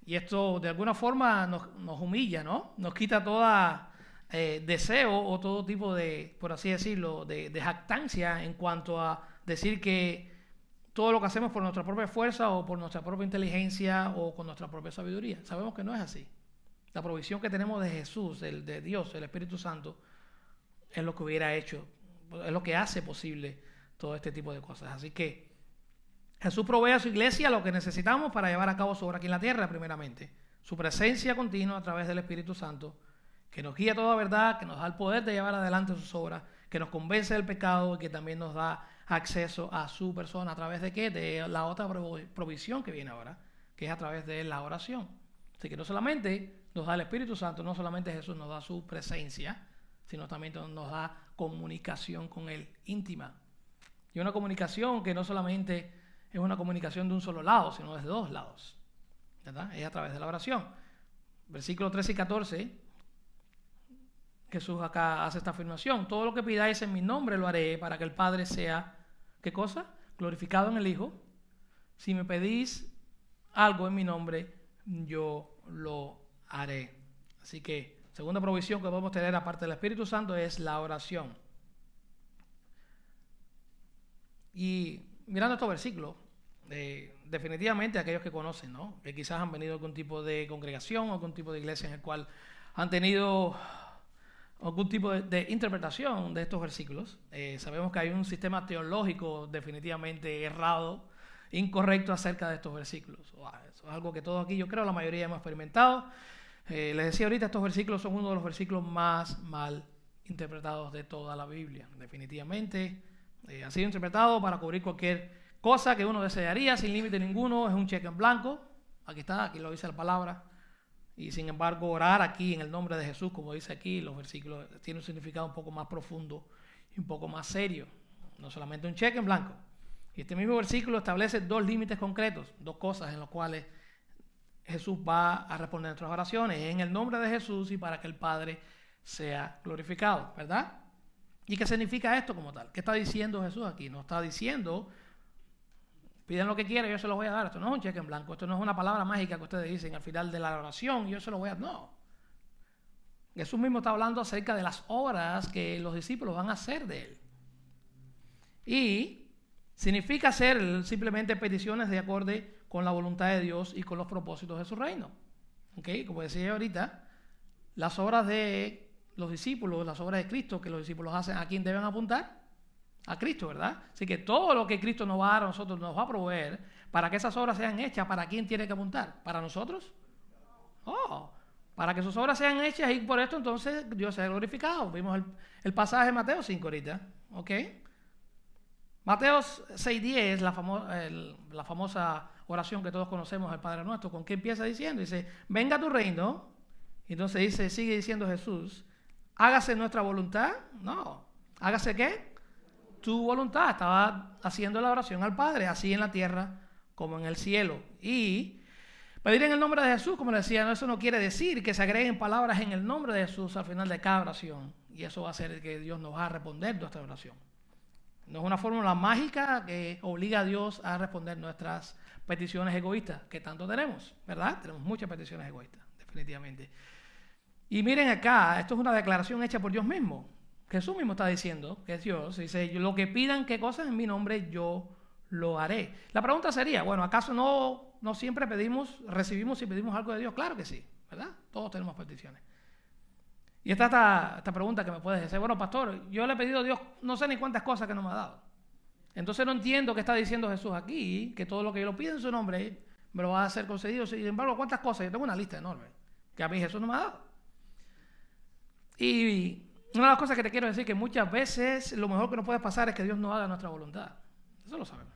Y esto de alguna forma nos humilla, ¿no? Nos quita toda deseo o todo tipo de, por así decirlo, de jactancia en cuanto a decir que todo lo que hacemos por nuestra propia fuerza o por nuestra propia inteligencia o con nuestra propia sabiduría. Sabemos que no es así. La provisión que tenemos de Jesús, de Dios, el Espíritu Santo, es lo que hubiera hecho, es lo que hace posible todo este tipo de cosas. Así que Jesús provee a su iglesia lo que necesitamos para llevar a cabo su obra aquí en la tierra, primeramente. Su presencia continua a través del Espíritu Santo, que nos guía a toda verdad, que nos da el poder de llevar adelante sus obras, que nos convence del pecado y que también nos da acceso a su persona. ¿A través de qué? De la otra provisión que viene ahora, que es a través de la oración. Así que no solamente nos da el Espíritu Santo, no solamente Jesús nos da su presencia, sino también nos da comunicación con Él, íntima. Y una comunicación que no solamente es una comunicación de un solo lado, sino desde dos lados, ¿verdad? Es a través de la oración. Versículos 13 y 14, Jesús acá hace esta afirmación: todo lo que pidáis en mi nombre lo haré para que el Padre sea, ¿qué cosa? Glorificado en el Hijo. Si me pedís algo en mi nombre, yo lo haré. Así que, segunda provisión que podemos tener aparte del Espíritu Santo es la oración. Y mirando estos versículos, definitivamente aquellos que conocen, ¿no? Que quizás han venido a algún tipo de congregación o algún tipo de iglesia en el cual han tenido algún tipo de interpretación de estos versículos. Sabemos que hay un sistema teológico definitivamente errado, incorrecto acerca de estos versículos. Wow, eso es algo que todos aquí, yo creo, la mayoría hemos experimentado. Les decía ahorita, estos versículos son uno de los versículos más mal interpretados de toda la Biblia. Definitivamente ha sido interpretado para cubrir cualquier cosa que uno desearía sin límite ninguno. Es un cheque en blanco. Aquí está, aquí lo dice la palabra. Y sin embargo, orar aquí en el nombre de Jesús, como dice aquí, los versículos tienen un significado un poco más profundo y un poco más serio. No solamente un cheque en blanco. Y este mismo versículo establece dos límites concretos, dos cosas en las cuales Jesús va a responder nuestras oraciones en el nombre de Jesús y para que el Padre sea glorificado, ¿verdad? ¿Y qué significa esto como tal? ¿Qué está diciendo Jesús aquí? No está diciendo, piden lo que quieran, yo se lo voy a dar. Esto no es un cheque en blanco, esto no es una palabra mágica que ustedes dicen al final de la oración, yo se lo voy a dar. No. Jesús mismo está hablando acerca de las obras que los discípulos van a hacer de Él. Y significa hacer simplemente peticiones de acuerdo con la voluntad de Dios y con los propósitos de su reino. ¿Okay? Como decía ahorita, las obras de los discípulos, las obras de Cristo que los discípulos hacen, ¿a quién deben apuntar? A Cristo, ¿verdad? Así que todo lo que Cristo nos va a dar a nosotros, nos va a proveer para que esas obras sean hechas. ¿Para quién tiene que apuntar? ¿Para nosotros? Para que sus obras sean hechas y por esto entonces Dios sea glorificado. Vimos el pasaje de Mateo 5 ahorita, ¿ok? Mateo 6:10, la famosa oración que todos conocemos del Padre Nuestro. ¿Con qué empieza diciendo? Dice, venga tu reino. Entonces sigue diciendo Jesús, hágase nuestra voluntad. No, hágase ¿qué? Tu voluntad. Estaba haciendo la oración al Padre, así en la tierra como en el cielo. Y pedir en el nombre de Jesús, como le decía, eso no quiere decir que se agreguen palabras en el nombre de Jesús al final de cada oración. Y eso va a hacer que Dios nos va a responder nuestra oración. No es una fórmula mágica que obliga a Dios a responder nuestras peticiones egoístas, que tanto tenemos, ¿verdad? Tenemos muchas peticiones egoístas, definitivamente. Y miren acá, esto es una declaración hecha por Dios mismo. Jesús mismo está diciendo que es Dios. Dice, lo que pidan qué cosas en mi nombre, yo lo haré. La pregunta sería, bueno, ¿acaso no siempre recibimos y pedimos algo de Dios? Claro que sí, ¿verdad? Todos tenemos peticiones. Y está esta pregunta que me puedes decir, bueno, pastor, yo le he pedido a Dios no sé ni cuántas cosas que no me ha dado. Entonces no entiendo qué está diciendo Jesús aquí, que todo lo que yo lo pido en su nombre me lo va a hacer concedido. Sin embargo, ¿cuántas cosas? Yo tengo una lista enorme que a mí Jesús no me ha dado. Y una de las cosas que te quiero decir es que muchas veces lo mejor que nos puede pasar es que Dios no haga nuestra voluntad. Eso lo sabemos.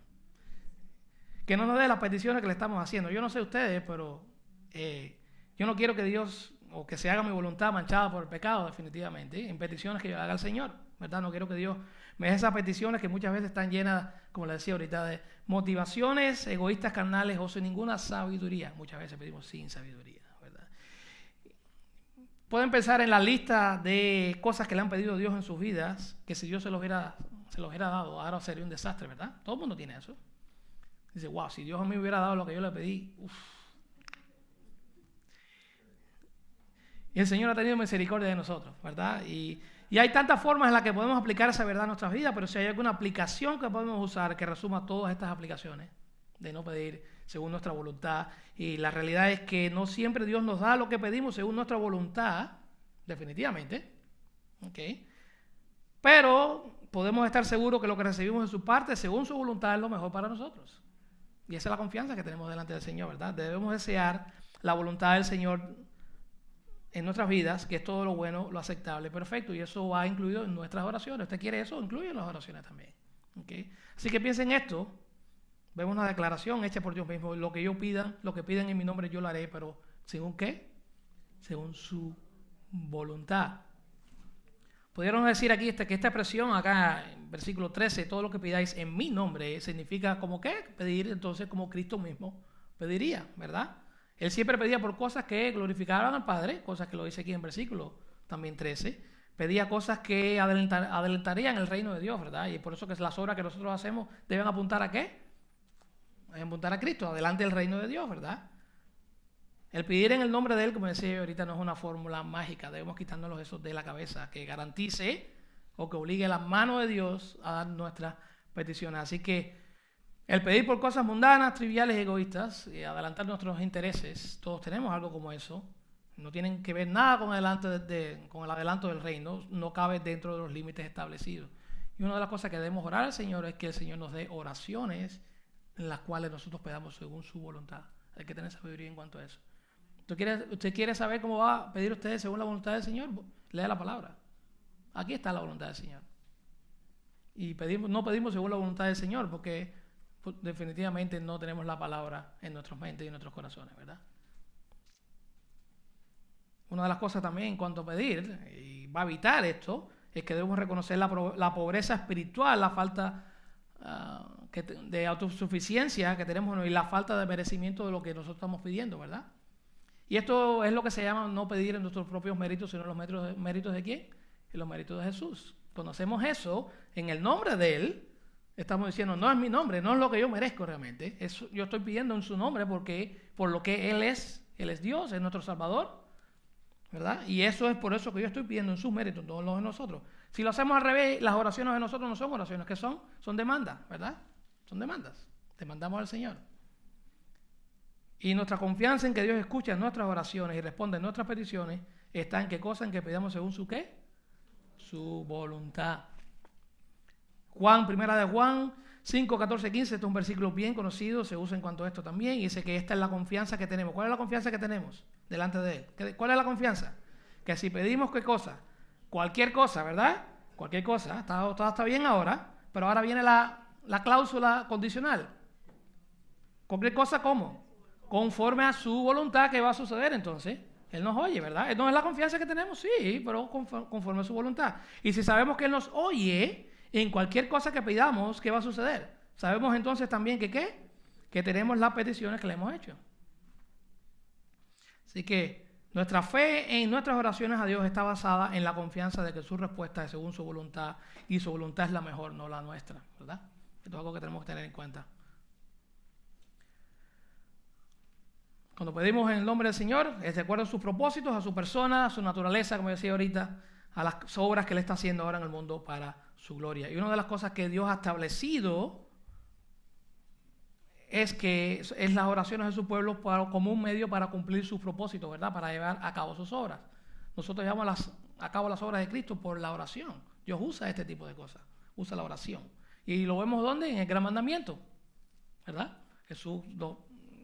Que no nos dé las peticiones que le estamos haciendo. Yo no sé ustedes, pero yo no quiero que Dios o que se haga mi voluntad manchada por el pecado, definitivamente, en peticiones que yo haga al Señor, ¿verdad? No quiero que Dios me dé esas peticiones que muchas veces están llenas, como le decía ahorita, de motivaciones egoístas, carnales o sin ninguna sabiduría. Muchas veces pedimos sin sabiduría, ¿verdad? Pueden pensar en la lista de cosas que le han pedido a Dios en sus vidas, que si Dios se los hubiera dado, ahora sería un desastre, ¿verdad? Todo el mundo tiene eso. Dice, wow, si Dios a mí me hubiera dado lo que yo le pedí, Y el Señor ha tenido misericordia de nosotros, ¿verdad? Y hay tantas formas en las que podemos aplicar esa verdad a nuestras vidas, pero si hay alguna aplicación que podemos usar que resuma todas estas aplicaciones de no pedir según nuestra voluntad, y la realidad es que no siempre Dios nos da lo que pedimos según nuestra voluntad, definitivamente, ¿ok? Pero podemos estar seguros que lo que recibimos de su parte, según su voluntad, es lo mejor para nosotros. Y esa es la confianza que tenemos delante del Señor, ¿verdad? Debemos desear la voluntad del Señor en nuestras vidas, que es todo lo bueno, lo aceptable, perfecto, y eso va incluido en nuestras oraciones. ¿Usted quiere eso? Incluye en las oraciones también. ¿Okay? Así que piensen en esto. Vemos una declaración hecha por Dios mismo. Lo que yo pida, lo que pidan en mi nombre, yo lo haré, pero ¿según qué? Según su voluntad. Pudieron decir aquí que esta expresión acá en versículo 13, todo lo que pidáis en mi nombre, significa como qué? Pedir entonces como Cristo mismo pediría, ¿verdad? Él siempre pedía por cosas que glorificaran al Padre, cosas que lo dice aquí en versículo también 13. Pedía cosas que adelantarían el reino de Dios, ¿verdad? Y por eso que las obras que nosotros hacemos deben apuntar ¿a qué? Deben apuntar a Cristo, adelante el reino de Dios, ¿verdad? El pedir en el nombre de Él, como decía yo ahorita, no es una fórmula mágica. Debemos quitárnoslos eso de la cabeza, que garantice o que obligue la mano de Dios a dar nuestras peticiones. Así que el pedir por cosas mundanas, triviales, egoístas, y adelantar nuestros intereses, todos tenemos algo como eso, no tienen que ver nada con el adelanto del reino, no cabe dentro de los límites establecidos. Y una de las cosas que debemos orar al Señor es que el Señor nos dé oraciones en las cuales nosotros pedamos según su voluntad. Hay que tener sabiduría en cuanto a eso. ¿Usted quiere saber cómo va a pedir usted según la voluntad del Señor? Lea la palabra. Aquí está la voluntad del Señor. Y no pedimos según la voluntad del Señor porque definitivamente no tenemos la palabra en nuestras mentes y en nuestros corazones, ¿verdad? Una de las cosas también en cuanto a pedir, y va a evitar esto, es que debemos reconocer la pobreza espiritual, la falta de autosuficiencia que tenemos y la falta de merecimiento de lo que nosotros estamos pidiendo, ¿verdad? Y esto es lo que se llama no pedir en nuestros propios méritos, sino en los méritos ¿de quién? En los méritos de Jesús. Cuando hacemos eso, en el nombre de Él, estamos diciendo, no es mi nombre, no es lo que yo merezco realmente. Yo estoy pidiendo en su nombre porque por lo que Él es Dios, es nuestro Salvador, ¿verdad? Y eso es por eso que yo estoy pidiendo en sus méritos, no en los de nosotros. Si lo hacemos al revés, las oraciones de nosotros no son oraciones, ¿qué son? Son demandas, ¿verdad? Son demandas. Demandamos al Señor. Y nuestra confianza en que Dios escucha nuestras oraciones y responde nuestras peticiones está en qué cosa, en que pedamos según su ¿qué? Su voluntad. Primera de Juan 5, 14, 15, este es un versículo bien conocido, se usa en cuanto a esto también, y dice que esta es la confianza que tenemos. ¿Cuál es la confianza que tenemos delante de Él? ¿Cuál es la confianza? Que si pedimos qué cosa, cualquier cosa, ¿verdad? Cualquier cosa, todo está bien ahora, pero ahora viene la cláusula condicional. Cualquier cosa, ¿cómo? Conforme a su voluntad, ¿qué va a suceder entonces? Él nos oye, ¿verdad? ¿No es la confianza que tenemos? Sí, pero conforme a su voluntad. Y si sabemos que Él nos oye en cualquier cosa que pidamos, ¿qué va a suceder? Sabemos entonces también que ¿qué? Que tenemos las peticiones que le hemos hecho. Así que nuestra fe en nuestras oraciones a Dios está basada en la confianza de que su respuesta es según su voluntad y su voluntad es la mejor, no la nuestra, ¿verdad? Esto es algo que tenemos que tener en cuenta. Cuando pedimos en el nombre del Señor, es de acuerdo a sus propósitos, a su persona, a su naturaleza, como decía ahorita, a las obras que Él está haciendo ahora en el mundo para su gloria. Y una de las cosas que Dios ha establecido es que es las oraciones de su pueblo como un medio para cumplir sus propósitos, ¿verdad? Para llevar a cabo sus obras. Nosotros llevamos a cabo las obras de Cristo por la oración. Dios usa este tipo de cosas, usa la oración. Y lo vemos ¿dónde? En el Gran Mandamiento, ¿verdad? Jesús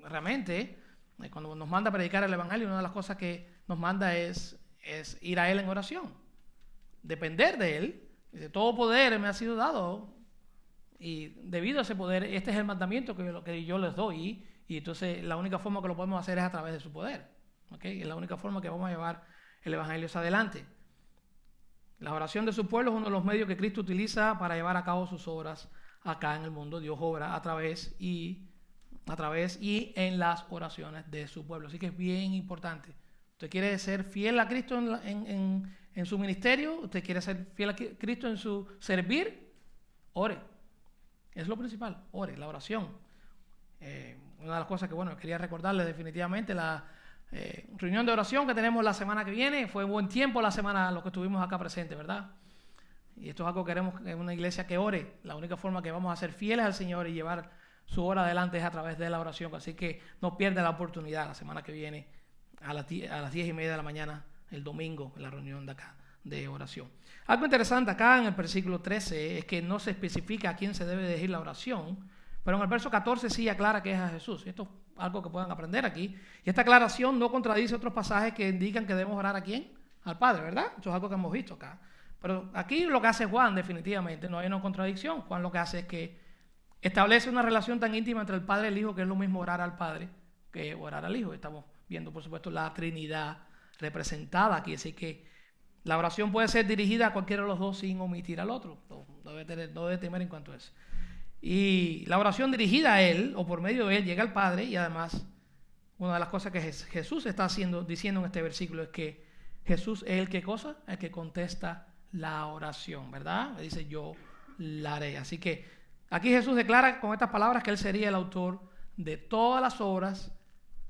realmente, cuando nos manda a predicar el Evangelio, una de las cosas que nos manda es ir a Él en oración, depender de Él. De todo poder me ha sido dado y debido a ese poder, este es el mandamiento que yo les doy y entonces la única forma que lo podemos hacer es a través de su poder, ¿okay? Es la única forma que vamos a llevar el Evangelio hacia adelante. La oración de su pueblo es uno de los medios que Cristo utiliza para llevar a cabo sus obras acá en el mundo. Dios obra a través y en las oraciones de su pueblo. Así que es bien importante. ¿Usted quiere ser fiel a Cristo en su ministerio? ¿Usted quiere ser fiel a Cristo en su servir? Ore. Es lo principal. Ore, la oración. Una de las cosas que, quería recordarles definitivamente, la reunión de oración que tenemos la semana que viene. Fue buen tiempo la semana los que estuvimos acá presentes, ¿verdad? Y esto es algo que queremos en una iglesia que ore. La única forma que vamos a ser fieles al Señor y llevar su hora adelante es a través de la oración. Así que no pierda la oportunidad la semana que viene a las 10:30 de la mañana, el domingo, en la reunión de acá de oración. Algo interesante acá en el versículo 13 es que no se especifica a quién se debe dirigir la oración, pero en el verso 14 sí aclara que es a Jesús. Esto es algo que puedan aprender aquí. Y esta aclaración no contradice otros pasajes que indican que debemos orar a quién, al Padre, ¿verdad? Esto es algo que hemos visto acá. Pero aquí lo que hace Juan definitivamente, no hay una contradicción. Juan lo que hace es que establece una relación tan íntima entre el Padre y el Hijo que es lo mismo orar al Padre que orar al Hijo. Estamos viendo, por supuesto, la Trinidad representada aquí. Así que la oración puede ser dirigida a cualquiera de los dos sin omitir al otro. No debe temer en cuanto a eso. Y la oración dirigida a Él, o por medio de Él, llega al Padre. Y además, una de las cosas que Jesús está diciendo en este versículo es que Jesús es el que cosa, el que contesta la oración, ¿verdad? Le dice, yo la haré. Así que aquí Jesús declara con estas palabras que Él sería el autor de todas las obras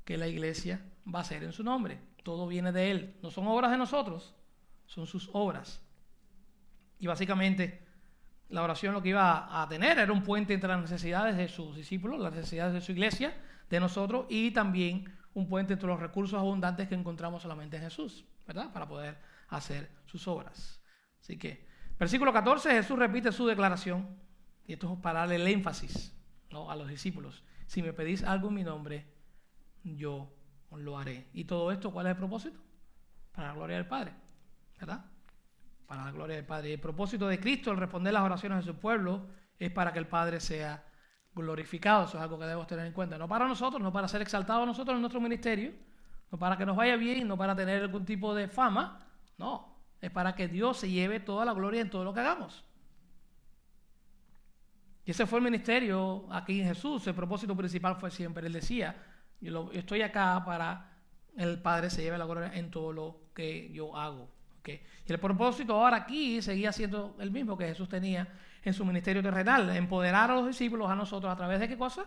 que la iglesia va a hacer en su nombre. Todo viene de Él. No son obras de nosotros, son sus obras. Y básicamente la oración lo que iba a tener era un puente entre las necesidades de sus discípulos, las necesidades de su iglesia, de nosotros, y también un puente entre los recursos abundantes que encontramos solamente en Jesús, ¿verdad? Para poder hacer sus obras. Así que, versículo 14, Jesús repite su declaración, y esto es para darle el énfasis, ¿no?, a los discípulos. Si me pedís algo en mi nombre, yo lo haré. ¿Y todo esto cuál es el propósito? Para la gloria del Padre, ¿verdad? Para la gloria del Padre. Y el propósito de Cristo al responder las oraciones de su pueblo es para que el Padre sea glorificado. Eso es algo que debemos tener en cuenta. No para nosotros, no para ser exaltados nosotros en nuestro ministerio, no para que nos vaya bien, no para tener algún tipo de fama. No, es para que Dios se lleve toda la gloria en todo lo que hagamos. Y ese fue el ministerio aquí en Jesús. El propósito principal fue siempre, Él decía, yo estoy acá para el Padre se lleve la gloria en todo lo que yo hago. ¿Okay? Y el propósito ahora aquí seguía siendo el mismo que Jesús tenía en su ministerio terrenal, empoderar a los discípulos, a nosotros, ¿a través de qué cosa?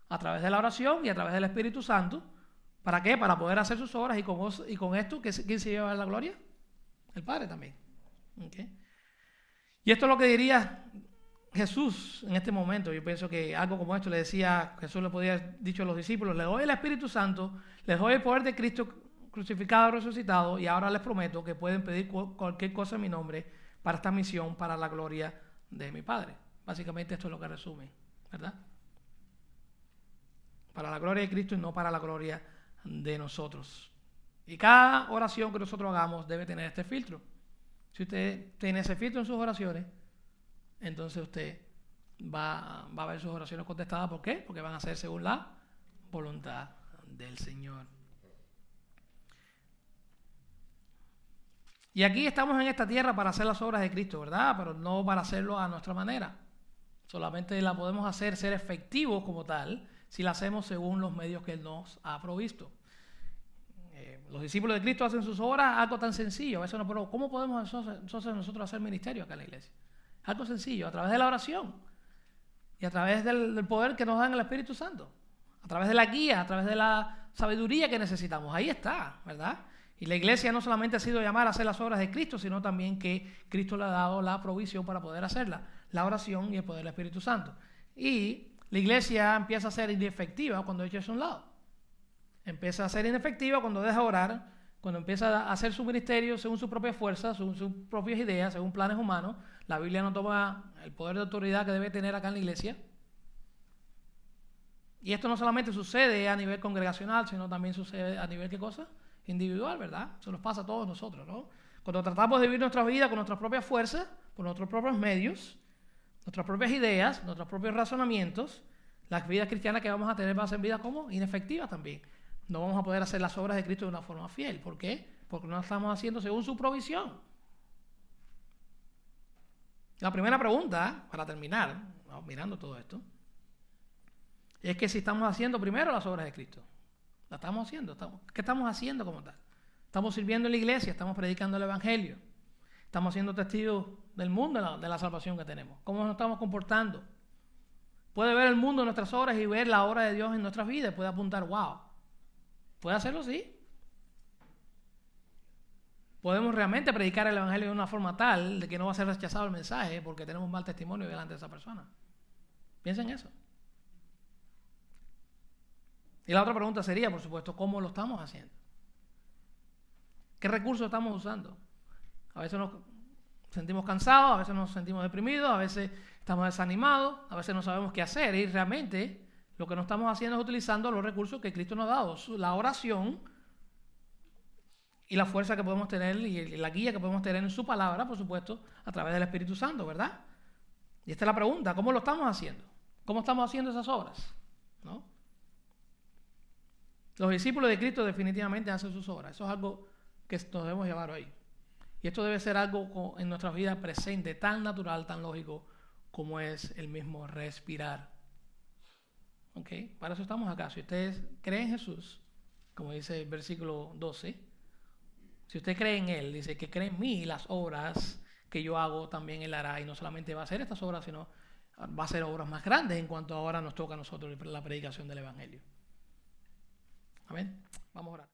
A través de la oración y a través del Espíritu Santo. ¿Para qué? Para poder hacer sus obras, y con esto, ¿quién se lleva la gloria? El Padre también. ¿Okay? Y esto es lo que diría Jesús en este momento. Yo pienso que algo como esto le decía, Jesús le podía haber dicho a los discípulos: les doy el Espíritu Santo, les doy el poder de Cristo crucificado, resucitado, y ahora les prometo que pueden pedir cualquier cosa en mi nombre para esta misión, para la gloria de mi Padre. Básicamente esto es lo que resume, ¿verdad? Para la gloria de Cristo y no para la gloria de nosotros. Y cada oración que nosotros hagamos debe tener este filtro. Si usted tiene ese filtro en sus oraciones, entonces usted va a ver sus oraciones contestadas. ¿Por qué? Porque van a ser según la voluntad del Señor. Y aquí estamos en esta tierra para hacer las obras de Cristo, ¿verdad? Pero no para hacerlo a nuestra manera. Solamente la podemos hacer ser efectivos como tal si la hacemos según los medios que Él nos ha provisto. Los discípulos de Cristo hacen sus obras, algo tan sencillo. Eso no, pero ¿cómo podemos entonces nosotros hacer ministerio acá en la iglesia? Algo sencillo, a través de la oración y a través del poder que nos da el Espíritu Santo, a través de la guía, a través de la sabiduría que necesitamos. Ahí está, ¿verdad? Y la iglesia no solamente ha sido llamada a hacer las obras de Cristo, sino también que Cristo le ha dado la provisión para poder hacerla, la oración y el poder del Espíritu Santo. Y la iglesia empieza a ser inefectiva cuando echa eso a un lado. Empieza a ser inefectiva cuando deja orar, cuando empieza a hacer su ministerio según su propia fuerza, según sus propias ideas, según planes humanos. La Biblia no toma el poder de autoridad que debe tener acá en la iglesia. Y esto no solamente sucede a nivel congregacional, sino también sucede a nivel, ¿qué cosa? Individual, ¿verdad? Eso nos pasa a todos nosotros, ¿no? Cuando tratamos de vivir nuestra vida con nuestras propias fuerzas, con nuestros propios medios, nuestras propias ideas, nuestros propios razonamientos, las vidas cristianas que vamos a tener van a ser vidas como inefectivas también. No vamos a poder hacer las obras de Cristo de una forma fiel. ¿Por qué? Porque no las estamos haciendo según su provisión. La primera pregunta, para terminar, mirando todo esto, es que si estamos haciendo primero las obras de Cristo. ¿La estamos haciendo? ¿Qué estamos haciendo como tal? Estamos sirviendo en la iglesia, estamos predicando el Evangelio, estamos siendo testigos del mundo de la salvación que tenemos. ¿Cómo nos estamos comportando? Puede ver el mundo en nuestras obras y ver la obra de Dios en nuestras vidas. Puede apuntar, wow. ¿Puede hacerlo? Sí. Podemos realmente predicar el Evangelio de una forma tal de que no va a ser rechazado el mensaje porque tenemos un mal testimonio delante de esa persona. Piensa en eso. Y la otra pregunta sería, por supuesto, ¿cómo lo estamos haciendo? ¿Qué recursos estamos usando? A veces nos sentimos cansados, a veces nos sentimos deprimidos, a veces estamos desanimados, a veces no sabemos qué hacer. Y realmente lo que no estamos haciendo es utilizando los recursos que Cristo nos ha dado. La oración y la fuerza que podemos tener y la guía que podemos tener en su palabra, por supuesto, a través del Espíritu Santo, ¿verdad? Y esta es la pregunta, ¿cómo lo estamos haciendo? ¿Cómo estamos haciendo esas obras? ¿No? Los discípulos de Cristo definitivamente hacen sus obras. Eso es algo que nos debemos llevar hoy. Y esto debe ser algo en nuestra vida presente, tan natural, tan lógico, como es el mismo respirar. ¿Ok? Para eso estamos acá. Si ustedes creen en Jesús, como dice el versículo 12, si usted cree en Él, dice que cree en mí, las obras que yo hago también Él hará. Y no solamente va a hacer estas obras, sino va a hacer obras más grandes en cuanto ahora nos toca a nosotros la predicación del Evangelio. Amén. Vamos a orar.